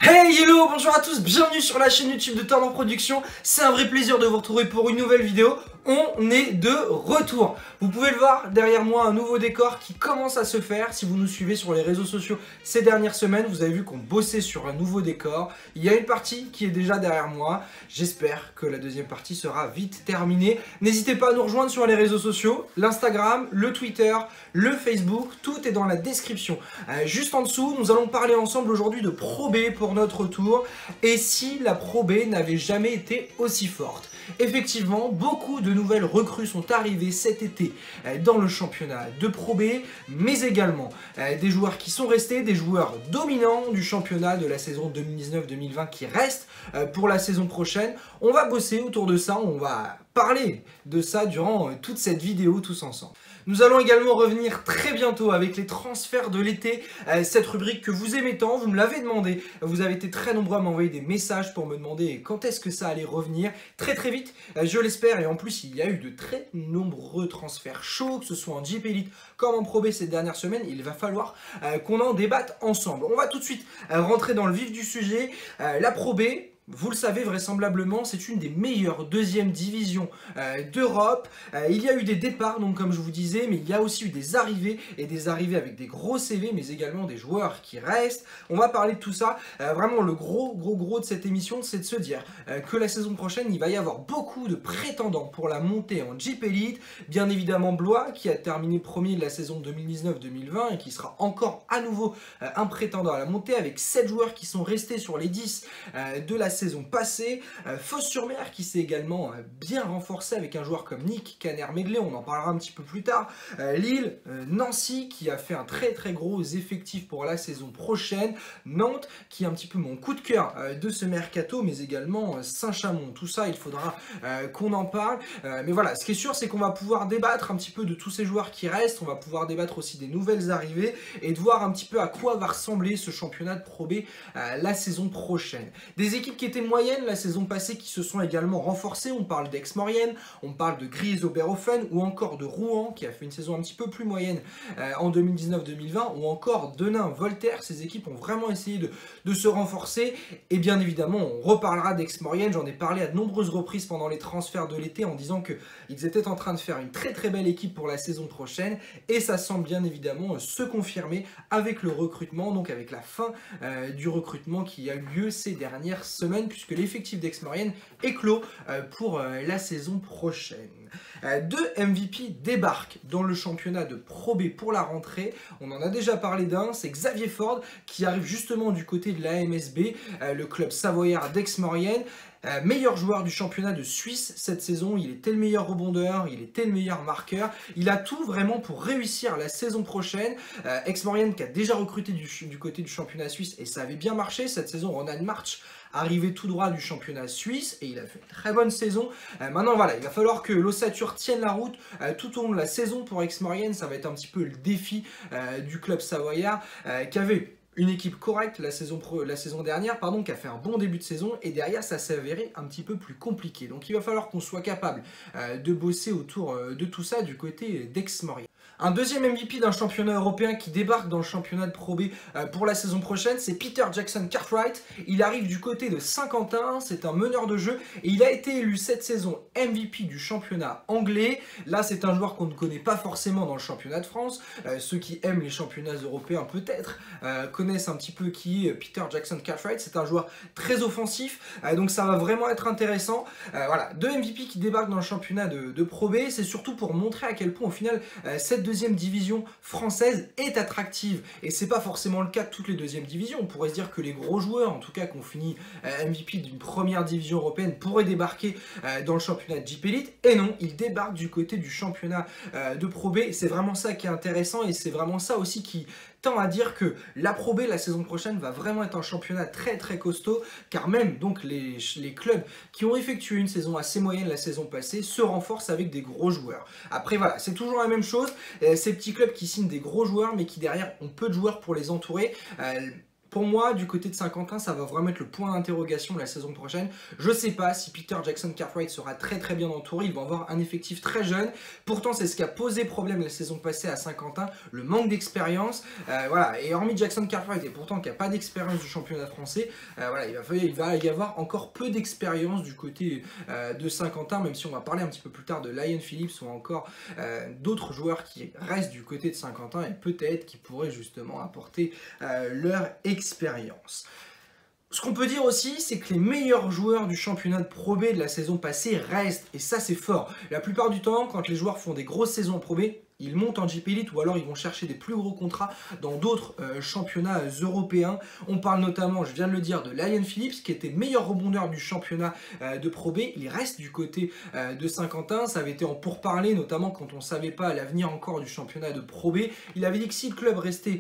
Hey hello, bonjour à tous, bienvenue sur la chaîne YouTube de Turner Production. C'est un vrai plaisir de vous retrouver pour une nouvelle vidéo. On est de retour. Vous pouvez le voir derrière moi, un nouveau décor qui commence à se faire. Si vous nous suivez sur les réseaux sociaux ces dernières semaines, vous avez vu qu'on bossait sur un nouveau décor. Il y a une partie qui est déjà derrière moi. J'espère que la deuxième partie sera vite terminée. N'hésitez pas à nous rejoindre sur les réseaux sociaux, l'Instagram, le Twitter, le Facebook, tout est dans la description. Juste en dessous, nous allons parler ensemble aujourd'hui de Pro B pour notre tour. Et si la Pro B n'avait jamais été aussi forte? Effectivement, beaucoup de nouvelles recrues sont arrivées cet été dans le championnat de Pro B, mais également des joueurs qui sont restés, des joueurs dominants du championnat de la saison 2019-2020 qui restent pour la saison prochaine. On va bosser autour de ça, on va parler de ça durant toute cette vidéo tous ensemble. Nous allons également revenir très bientôt avec les transferts de l'été, cette rubrique que vous aimez tant, vous me l'avez demandé, vous avez été très nombreux à m'envoyer des messages pour me demander quand est-ce que ça allait revenir, très vite, je l'espère, et en plus il y a eu de très nombreux transferts chauds, que ce soit en Jeep Elite comme en Pro B ces dernières semaines, il va falloir qu'on en débatte ensemble. On va tout de suite rentrer dans le vif du sujet, la Pro B. Vous le savez vraisemblablement, c'est une des meilleures deuxièmes divisions d'Europe. Il y a eu des départs, donc comme je vous disais, mais il y a aussi eu des arrivées, et des arrivées avec des gros CV, mais également des joueurs qui restent. On va parler de tout ça. Vraiment, le gros de cette émission, c'est de se dire que la saison prochaine, il va y avoir beaucoup de prétendants pour la montée en Jeep Elite. Bien évidemment, Blois, qui a terminé premier de la saison 2019-2020 et qui sera encore à nouveau un prétendant à la montée, avec 7 joueurs qui sont restés sur les 10 de la saison passée. Fos-sur-Mer qui s'est également bien renforcé avec un joueur comme Nick Caner-Medley, on en parlera un petit peu plus tard. Lille, Nancy qui a fait un très gros effectif pour la saison prochaine. Nantes qui est un petit peu mon coup de cœur de ce mercato, mais également Saint-Chamond. Tout ça, il faudra qu'on en parle. Mais voilà, ce qui est sûr, c'est qu'on va pouvoir débattre un petit peu de tous ces joueurs qui restent. On va pouvoir débattre aussi des nouvelles arrivées et de voir un petit peu à quoi va ressembler ce championnat de Pro B la saison prochaine. Des équipes qui étaient moyennes la saison passée qui se sont également renforcées. On parle d'Aix-Maurienne, on parle de Gries-Oberhofen ou encore de Rouen qui a fait une saison un petit peu plus moyenne en 2019-2020 ou encore Denain-Voltaire. Ces équipes ont vraiment essayé de se renforcer et bien évidemment on reparlera d'Aix-Maurienne. J'en ai parlé à de nombreuses reprises pendant les transferts de l'été en disant qu'ils étaient en train de faire une très belle équipe pour la saison prochaine et ça semble bien évidemment se confirmer avec le recrutement, donc avec la fin du recrutement qui a eu lieu ces dernières semaines, puisque l'effectif d'Aix-Maurienne est clos pour la saison prochaine. Deux MVP débarquent dans le championnat de Pro B pour la rentrée. On en a déjà parlé d'un, c'est Xavier Ford qui arrive justement du côté de la MSB, le club savoyard d'Aix-Maurienne. Meilleur joueur du championnat de Suisse cette saison, il était le meilleur rebondeur, il était le meilleur marqueur, il a tout vraiment pour réussir la saison prochaine. Aix-Maurienne qui a déjà recruté du côté du championnat suisse et ça avait bien marché cette saison. Ronan March arrivé tout droit du championnat suisse et il a fait une très bonne saison. Maintenant voilà, il va falloir que l'ossature tienne la route tout au long de la saison pour Aix-Maurienne. Ça va être un petit peu le défi du club savoyard qui avait une équipe correcte la saison dernière, qui a fait un bon début de saison, et derrière ça s'est avéré un petit peu plus compliqué. Donc il va falloir qu'on soit capable de bosser autour de tout ça du côté d'Aix-Maurienne. Un deuxième MVP d'un championnat européen qui débarque dans le championnat de Pro B pour la saison prochaine, c'est Peter Jackson Cartwright. Il arrive du côté de Saint-Quentin, c'est un meneur de jeu et il a été élu cette saison MVP du championnat anglais. Là, c'est un joueur qu'on ne connaît pas forcément dans le championnat de France. Ceux qui aiment les championnats européens peut-être connaissent un petit peu qui est Peter Jackson Cartwright. C'est un joueur très offensif, donc ça va vraiment être intéressant. Voilà, deux MVP qui débarquent dans le championnat de Pro B, c'est surtout pour montrer à quel point au final cette deuxième division française est attractive et c'est pas forcément le cas de toutes les deuxièmes divisions. On pourrait se dire que les gros joueurs, en tout cas qui ont fini MVP d'une première division européenne, pourraient débarquer dans le championnat de Jeep Elite, et non, ils débarquent du côté du championnat de Pro B. C'est vraiment ça qui est intéressant et c'est vraiment ça aussi qui tend à dire que la Pro B la saison prochaine va vraiment être un championnat très costaud, car même donc les clubs qui ont effectué une saison assez moyenne la saison passée se renforcent avec des gros joueurs. Après voilà, c'est toujours la même chose, ces petits clubs qui signent des gros joueurs mais qui derrière ont peu de joueurs pour les entourer. Pour moi, du côté de Saint-Quentin, ça va vraiment être le point d'interrogation la saison prochaine. Je sais pas si Peter Jackson Cartwright sera très bien entouré, il va avoir un effectif très jeune. Pourtant, c'est ce qui a posé problème la saison passée à Saint-Quentin, le manque d'expérience. Voilà, et hormis Jackson Cartwright, et pourtant qui n'a pas d'expérience du championnat français, voilà, il va y avoir encore peu d'expérience du côté de Saint-Quentin, même si on va parler un petit peu plus tard de Lyon Phillips ou encore d'autres joueurs qui restent du côté de Saint-Quentin et peut-être qui pourraient justement apporter leur expérience. Ce qu'on peut dire aussi, c'est que les meilleurs joueurs du championnat de Pro B de la saison passée restent, et ça c'est fort. La plupart du temps, quand les joueurs font des grosses saisons en Pro B, ils montent en JP Elite ou alors ils vont chercher des plus gros contrats dans d'autres championnats européens. On parle notamment, je viens de le dire, de Lyon Phillips qui était meilleur rebondeur du championnat de Pro B. Il reste du côté de Saint-Quentin. Ça avait été en pourparlers, notamment quand on ne savait pas l'avenir encore du championnat de Pro B. Il avait dit que si le club restait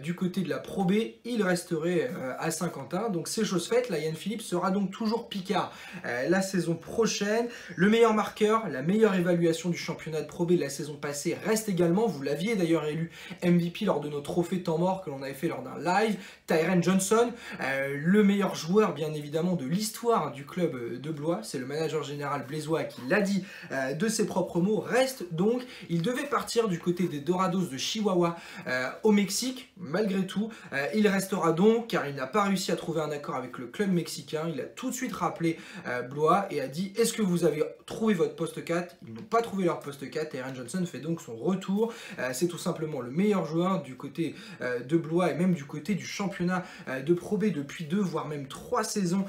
du côté de la Pro B, il resterait à Saint-Quentin. Donc c'est chose faite. Lyon Phillips sera donc toujours Picard la saison prochaine. Le meilleur marqueur, la meilleure évaluation du championnat de Pro B de la saison passée reste également, vous l'aviez d'ailleurs élu MVP lors de nos trophées temps mort que l'on avait fait lors d'un live, Tyren Johnson, le meilleur joueur bien évidemment de l'histoire du club de Blois, c'est le manager général blésois qui l'a dit de ses propres mots, reste donc, il devait partir du côté des Dorados de Chihuahua au Mexique, malgré tout, il restera donc car il n'a pas réussi à trouver un accord avec le club mexicain, il a tout de suite rappelé Blois et a dit est-ce que vous avez trouvé votre poste 4? Ils n'ont pas trouvé leur poste 4, Tyren Johnson fait donc son retour, c'est tout simplement le meilleur joueur du côté de Blois et même du côté du championnat de Pro B depuis 2 voire même 3 saisons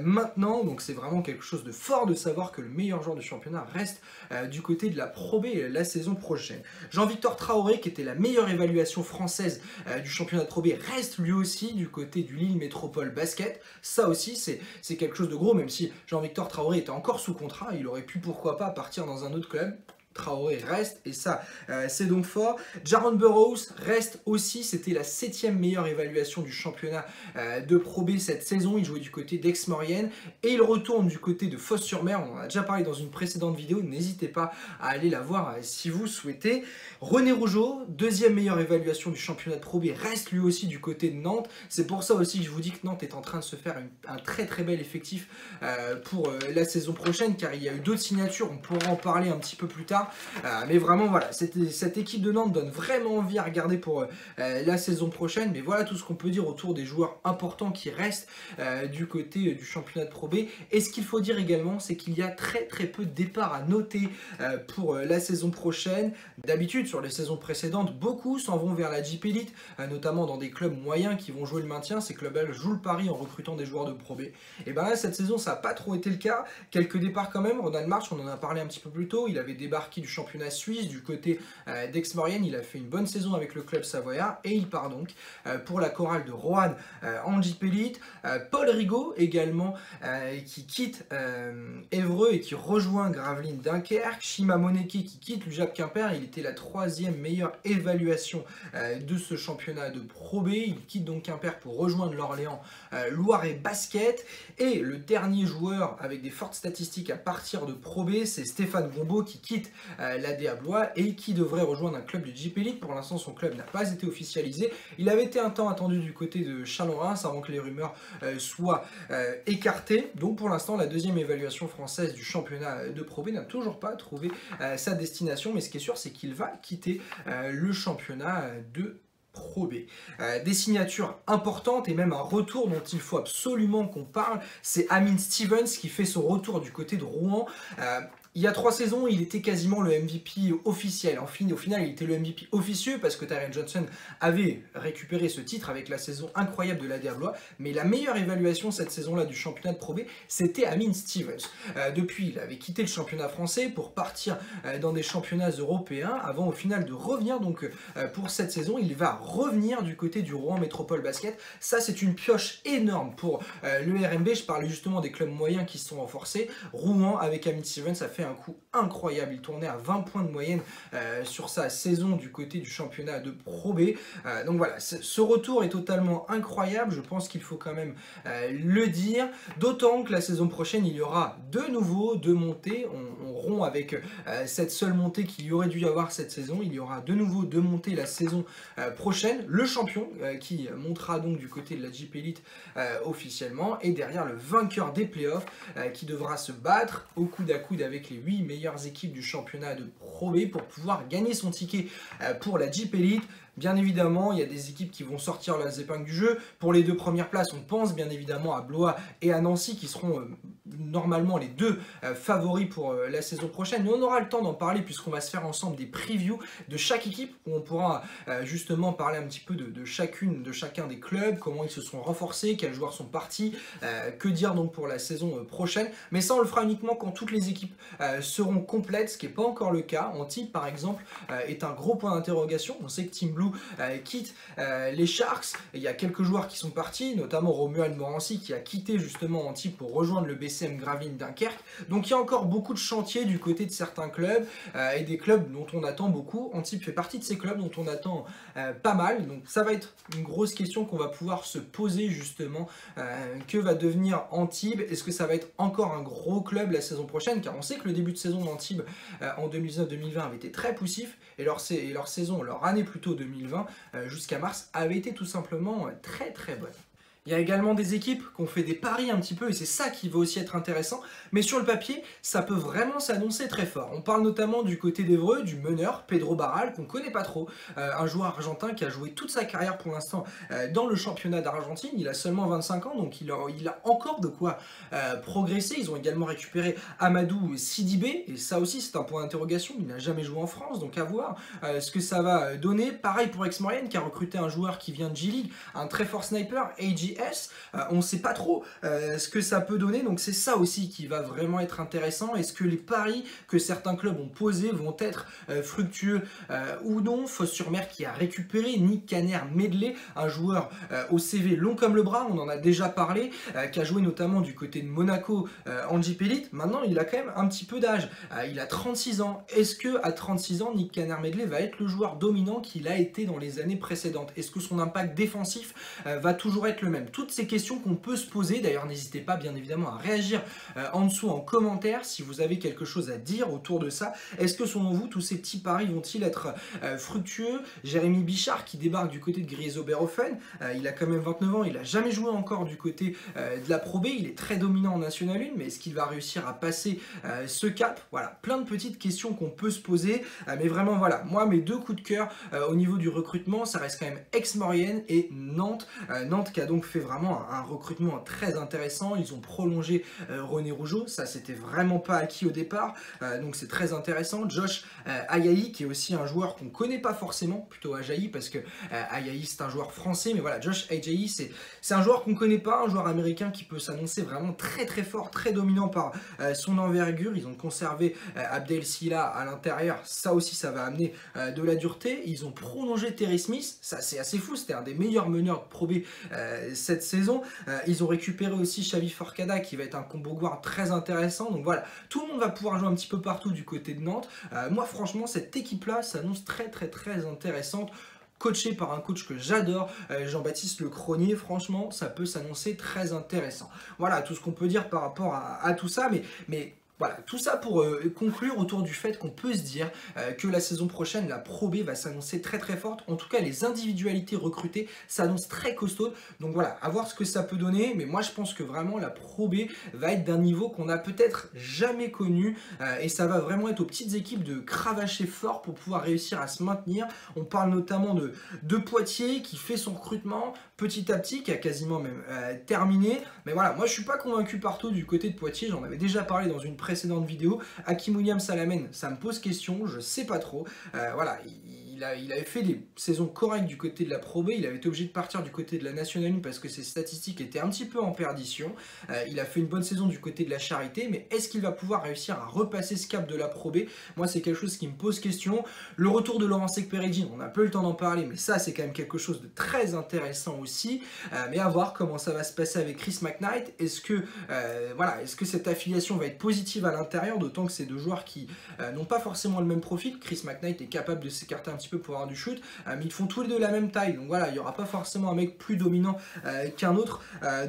maintenant, donc c'est vraiment quelque chose de fort de savoir que le meilleur joueur du championnat reste du côté de la Pro B la saison prochaine. Jean-Victor Traoré qui était la meilleure évaluation française du championnat de Pro B reste lui aussi du côté du Lille Métropole Basket, ça aussi c'est quelque chose de gros, même si Jean-Victor Traoré était encore sous contrat, il aurait pu pourquoi pas partir dans un autre club. Traoré reste et ça c'est donc fort. Jaron Burrows reste aussi, c'était la 7e meilleure évaluation du championnat de Pro B cette saison, il jouait du côté d'Aix-Maurienne et il retourne du côté de Fos-sur-Mer, on en a déjà parlé dans une précédente vidéo, n'hésitez pas à aller la voir si vous souhaitez. René Rougeau, 2e meilleure évaluation du championnat de Pro B, reste lui aussi du côté de Nantes, c'est pour ça aussi que je vous dis que Nantes est en train de se faire un très bel effectif pour la saison prochaine car il y a eu d'autres signatures, on pourra en parler un petit peu plus tard. Mais vraiment voilà, cette équipe de Nantes donne vraiment envie à regarder pour la saison prochaine, mais voilà tout ce qu'on peut dire autour des joueurs importants qui restent du côté du championnat de Pro B. Et ce qu'il faut dire également, c'est qu'il y a très peu de départs à noter pour la saison prochaine. D'habitude sur les saisons précédentes, beaucoup s'en vont vers la JP Elite, notamment dans des clubs moyens qui vont jouer le maintien. Ces clubs-là jouent le pari en recrutant des joueurs de Pro B. Et bien là cette saison ça n'a pas trop été le cas, quelques départs quand même. Ronald March, on en a parlé un petit peu plus tôt, il avait débarqué du championnat suisse du côté d'Aix-Maurienne, il a fait une bonne saison avec le club savoyard et il part donc pour la chorale de Roanne en JP Elite. Paul Rigaud également qui quitte Évreux et qui rejoint Gravelines Dunkerque. Shima Moneke qui quitte l'UJAP Quimper, il était la 3e meilleure évaluation de ce championnat de Pro B, il quitte donc Quimper pour rejoindre l'Orléans Loiret Basket. Et le dernier joueur avec des fortes statistiques à partir de Pro B, c'est Stéphane Gombeau qui quitte l'ADA Blois et qui devrait rejoindre un club de JP Elite. Pour l'instant son club n'a pas été officialisé, il avait été un temps attendu du côté de Chalon-Reims avant que les rumeurs soient écartées. Donc pour l'instant la 2e évaluation française du championnat de Pro B n'a toujours pas trouvé sa destination, mais ce qui est sûr c'est qu'il va quitter le championnat de Pro B. Des signatures importantes et même un retour dont il faut absolument qu'on parle, c'est Amin Stevens qui fait son retour du côté de Rouen. Il y a 3 saisons, il était quasiment le MVP officiel. Au final, il était le MVP officieux parce que Tyren Johnson avait récupéré ce titre avec la saison incroyable de l'ADA Blois. Mais la meilleure évaluation cette saison-là du championnat de Pro B, c'était Amin Stevens. Depuis, il avait quitté le championnat français pour partir dans des championnats européens avant au final de revenir. Donc pour cette saison, il va revenir du côté du Rouen Métropole Basket. Ça, c'est une pioche énorme pour le RMB. Je parlais justement des clubs moyens qui se sont renforcés. Rouen avec Amin Stevens, ça fait fait un coup incroyable. Il tournait à 20 points de moyenne sur sa saison du côté du championnat de Pro B. Donc voilà, ce retour est totalement incroyable. Je pense qu'il faut quand même le dire. D'autant que la saison prochaine, il y aura de nouveau deux montées. On rompt avec cette seule montée qu'il y aurait dû y avoir cette saison. Il y aura de nouveau deux montées la saison prochaine. Le champion qui montera donc du côté de la Jeep Elite officiellement. Et derrière le vainqueur des playoffs qui devra se battre au coude à coude avec les 8 meilleures équipes du championnat de Pro B pour pouvoir gagner son ticket pour la Jeep Elite. Bien évidemment, il y a des équipes qui vont sortir leurs épingles du jeu. Pour les deux premières places, on pense bien évidemment à Blois et à Nancy qui seront normalement les deux favoris pour la saison prochaine. Mais on aura le temps d'en parler puisqu'on va se faire ensemble des previews de chaque équipe où on pourra justement parler un petit peu de chacun des clubs, comment ils se sont renforcés, quels joueurs sont partis, que dire donc pour la saison prochaine. Mais ça, on le fera uniquement quand toutes les équipes seront complètes, ce qui n'est pas encore le cas. Antibes, par exemple, est un gros point d'interrogation. On sait que Team Blue quitte les Sharks. Il y a quelques joueurs qui sont partis, notamment Romuald Morancy qui a quitté justement Antibes pour rejoindre le BCM Gravelines Dunkerque. Donc il y a encore beaucoup de chantiers du côté de certains clubs et des clubs dont on attend beaucoup. Antibes fait partie de ces clubs dont on attend pas mal. Donc ça va être une grosse question qu'on va pouvoir se poser justement. Que va devenir Antibes? Est-ce que ça va être encore un gros club la saison prochaine? Car on sait que le début de saison d'Antibes en 2019-2020 avait été très poussif et leur année plutôt 2020 jusqu'à mars avait été tout simplement très très bonne. Il y a également des équipes qui ont fait des paris un petit peu et c'est ça qui va aussi être intéressant. Mais sur le papier, ça peut vraiment s'annoncer très fort. On parle notamment du côté d'Évreux, du meneur Pedro Barral, qu'on ne connaît pas trop. Un joueur argentin qui a joué toute sa carrière pour l'instant dans le championnat d'Argentine. Il a seulement 25 ans, donc il a encore de quoi progresser. Ils ont également récupéré Amadou Sidibé. Et ça aussi, c'est un point d'interrogation. Il n'a jamais joué en France, donc à voir ce que ça va donner. Pareil pour Aix-Maurienne qui a recruté un joueur qui vient de G-League, un très fort sniper, AJ on ne sait pas trop ce que ça peut donner, donc c'est ça aussi qui va vraiment être intéressant. Est-ce que les paris que certains clubs ont posés vont être fructueux ou non? Fos-sur-Mer qui a récupéré Nick Caner-Medley, un joueur au CV long comme le bras, on en a déjà parlé, qui a joué notamment du côté de Monaco en Jeep Elite. Maintenant il a quand même un petit peu d'âge, il a 36 ans. Est-ce que à 36 ans Nick Caner-Medley va être le joueur dominant qu'il a été dans les années précédentes? Est-ce que son impact défensif va toujours être le même? Toutes ces questions qu'on peut se poser. D'ailleurs, n'hésitez pas bien évidemment à réagir en dessous en commentaire si vous avez quelque chose à dire autour de ça. Est-ce que selon vous, tous ces petits paris vont-ils être fructueux? Jérémy Bichard qui débarque du côté de Gries-Oberhofen, il a quand même 29 ans, il n'a jamais joué encore du côté de la Pro B, il est très dominant en National 1, mais est-ce qu'il va réussir à passer ce cap? Voilà, plein de petites questions qu'on peut se poser, mais vraiment voilà, moi mes deux coups de cœur au niveau du recrutement, ça reste quand même Aix-Maurienne et Nantes. Nantes qui a donc fait vraiment un recrutement très intéressant. Ils ont prolongé René Rougeau, ça c'était vraiment pas acquis au départ, donc c'est très intéressant. Josh Ayayi qui est aussi un joueur qu'on connaît pas forcément, plutôt Ajayi parce que Ayayi c'est un joueur français, mais voilà, Josh Ayayi c'est un joueur qu'on connaît pas, un joueur américain qui peut s'annoncer vraiment très très fort, très dominant par son envergure. Ils ont conservé Abdel Silla à l'intérieur, ça aussi ça va amener de la dureté. Ils ont prolongé Terry Smith, ça c'est assez fou, c'était un des meilleurs meneurs de Pro B cette saison. Ils ont récupéré aussi Xavi Forcada qui va être un combo guard très intéressant. Donc voilà, tout le monde va pouvoir jouer un petit peu partout du côté de Nantes. Moi franchement cette équipe là s'annonce très très très intéressante, coaché par un coach que j'adore, Jean-Baptiste Lecronier. Franchement ça peut s'annoncer très intéressant. Voilà tout ce qu'on peut dire par rapport à tout ça, mais voilà, tout ça pour conclure autour du fait qu'on peut se dire que la saison prochaine, la Pro B va s'annoncer très très forte. En tout cas, les individualités recrutées s'annoncent très costaudes. Donc voilà, à voir ce que ça peut donner. Mais moi, je pense que vraiment, la Pro B va être d'un niveau qu'on n'a peut-être jamais connu. Et ça va vraiment être aux petites équipes de cravacher fort pour pouvoir réussir à se maintenir. On parle notamment de Poitiers qui fait son recrutement petit à petit, qui a quasiment même terminé. Mais voilà, moi, je suis pas convaincu partout du côté de Poitiers. J'en avais déjà parlé dans une précédente vidéo. Hakim Williams à la main, ça me pose question, je sais pas trop. Voilà, il il avait fait des saisons correctes du côté de la Pro B, il avait été obligé de partir du côté de la National 1 parce que ses statistiques étaient un petit peu en perdition. Il a fait une bonne saison du côté de la Charité, mais est-ce qu'il va pouvoir réussir à repasser ce cap de la Pro B? Moi, c'est quelque chose qui me pose question. Le retour de Laurent Sekperidjin, on n'a pas eu le temps d'en parler, mais ça, c'est quand même quelque chose de très intéressant aussi. Mais à voir comment ça va se passer avec Chris McKnight. Est-ce que cette affiliation va être positive à l'intérieur, d'autant que c'est deux joueurs qui n'ont pas forcément le même profil. Chris McKnight est capable de s'écarter un petit peu pour avoir du shoot, mais ils font tous les deux la même taille, donc voilà, il n'y aura pas forcément un mec plus dominant qu'un autre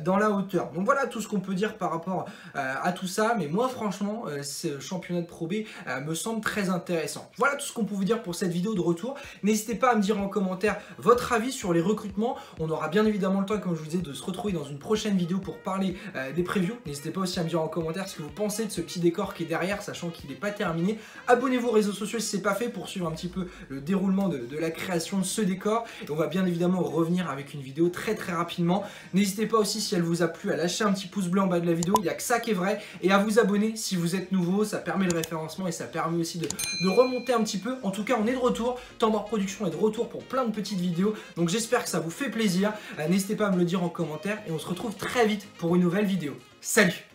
dans la hauteur. Donc voilà tout ce qu'on peut dire par rapport à tout ça, mais moi franchement, ce championnat de Pro B me semble très intéressant. Voilà tout ce qu'on peut vous dire pour cette vidéo de retour. N'hésitez pas à me dire en commentaire votre avis sur les recrutements. On aura bien évidemment le temps, comme je vous disais, de se retrouver dans une prochaine vidéo pour parler des previews. N'hésitez pas aussi à me dire en commentaire ce que vous pensez de ce petit décor qui est derrière, sachant qu'il n'est pas terminé. Abonnez-vous aux réseaux sociaux si ce n'est pas fait pour suivre un petit peu le déroulement de la création de ce décor. Et on va bien évidemment revenir avec une vidéo très rapidement. N'hésitez pas aussi, si elle vous a plu, à lâcher un petit pouce bleu en bas de la vidéo, il n'y a que ça qui est vrai, et à vous abonner si vous êtes nouveau, ça permet le référencement et ça permet aussi de remonter un petit peu. En tout cas, on est de retour, Temps Mort Production est de retour pour plein de petites vidéos, donc j'espère que ça vous fait plaisir. N'hésitez pas à me le dire en commentaire et on se retrouve très vite pour une nouvelle vidéo. Salut!